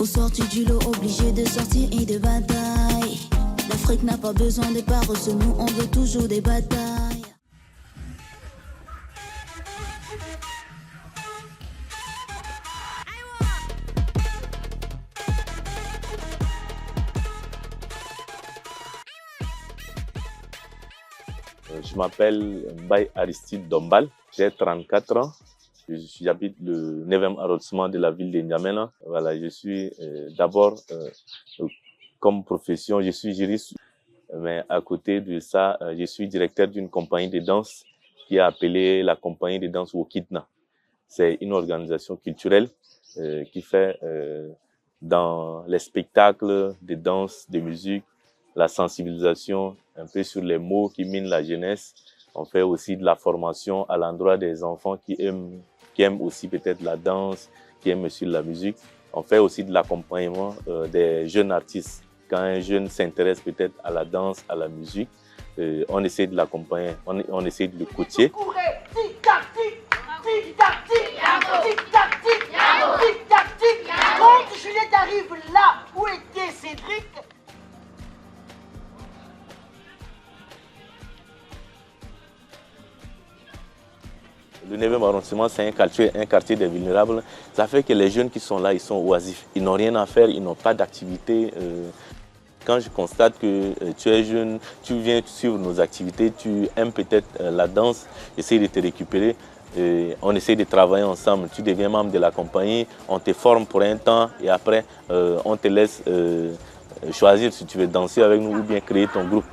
Au sortir du lot, obligé de sortir et de bataille. L'Afrique n'a pas besoin de paroles, nous on veut toujours des batailles. Je m'appelle Mbaye Aristide Dombal, j'ai 34 ans. J'habite le 9e arrondissement de la ville de N'Djamena. Voilà, je suis d'abord, comme profession, je suis juriste, mais à côté de ça, je suis directeur d'une compagnie de danse qui est appelée la compagnie de danse Wokidna. C'est une organisation culturelle qui fait dans les spectacles de danse, de musique, la sensibilisation un peu sur les mots qui minent la jeunesse. On fait aussi de la formation à l'endroit des enfants qui aiment aussi peut-être la danse, qui aiment aussi la musique. On fait aussi de l'accompagnement des jeunes artistes. Quand un jeune s'intéresse peut-être à la danse, à la musique, on essaie de l'accompagner, on essaie de le coacher. Quand Juliette arrive là où était Cédric, le 9e arrondissement, c'est un quartier des vulnérables. Ça fait que les jeunes qui sont là, ils sont oisifs. Ils n'ont rien à faire, ils n'ont pas d'activité. Quand je constate que tu es jeune, tu viens suivre nos activités, tu aimes peut-être la danse, essaye de te récupérer. On essaie de travailler ensemble. Tu deviens membre de la compagnie, on te forme pour un temps et après, on te laisse choisir si tu veux danser avec nous ou bien créer ton groupe.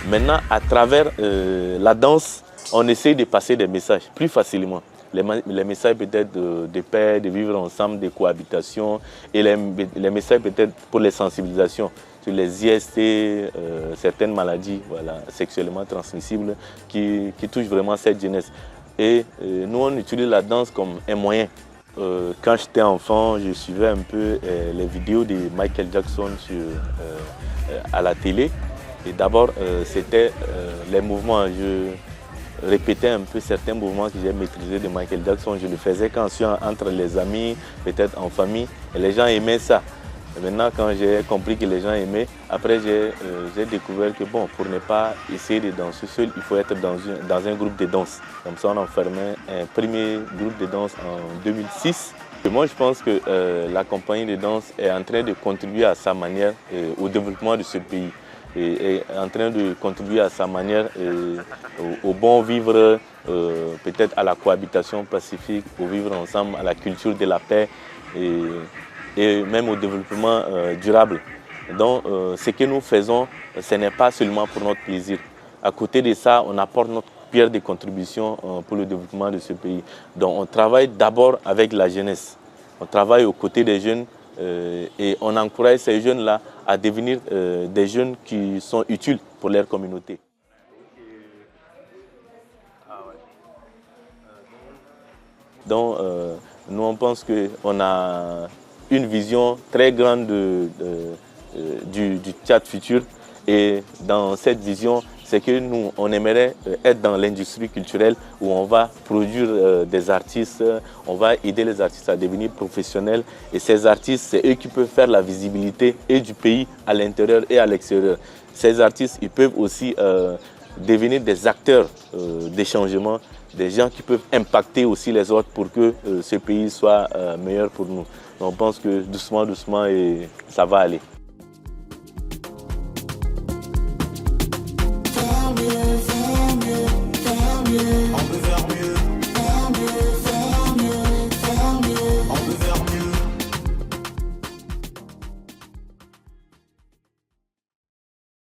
Maintenant, à travers la danse, on essaie de passer des messages plus facilement. Les messages peut-être de paix, de vivre ensemble, de cohabitation et les messages peut-être pour les sensibilisations sur les IST, certaines maladies sexuellement transmissibles qui touchent vraiment cette jeunesse. Et nous, on utilise la danse comme un moyen. Quand j'étais enfant, je suivais un peu les vidéos de Michael Jackson à la télé. Et d'abord, c'était les mouvements. Je répétais un peu certains mouvements que j'ai maîtrisés de Michael Jackson. Je le faisais quand je suis entre les amis, peut-être en famille. Et les gens aimaient ça. Et maintenant, quand j'ai compris que les gens aimaient, après j'ai découvert que bon, pour ne pas essayer de danser seul, il faut être dans un groupe de danse. Comme ça, on a formé un premier groupe de danse en 2006. Et moi, je pense que la compagnie de danse est en train de contribuer à sa manière au développement de ce pays. Et est en train de contribuer à sa manière au bon vivre, peut-être à la cohabitation pacifique, au vivre ensemble, à la culture de la paix et même au développement durable. Donc, ce que nous faisons, ce n'est pas seulement pour notre plaisir. À côté de ça, on apporte notre pierre de contribution pour le développement de ce pays. Donc, on travaille d'abord avec la jeunesse. On travaille aux côtés des jeunes et on encourage ces jeunes-là à devenir des jeunes qui sont utiles pour leur communauté. Donc, nous, on pense qu'on a une vision très grande du Tchad futur. Et dans cette vision, c'est que nous, on aimerait être dans l'industrie culturelle où on va produire des artistes, on va aider les artistes à devenir professionnels. Et ces artistes, c'est eux qui peuvent faire la visibilité et du pays à l'intérieur et à l'extérieur. Ces artistes, ils peuvent aussi devenir des acteurs des changements, des gens qui peuvent impacter aussi les autres pour que ce pays soit meilleur pour nous. On pense que doucement, doucement, ça va aller.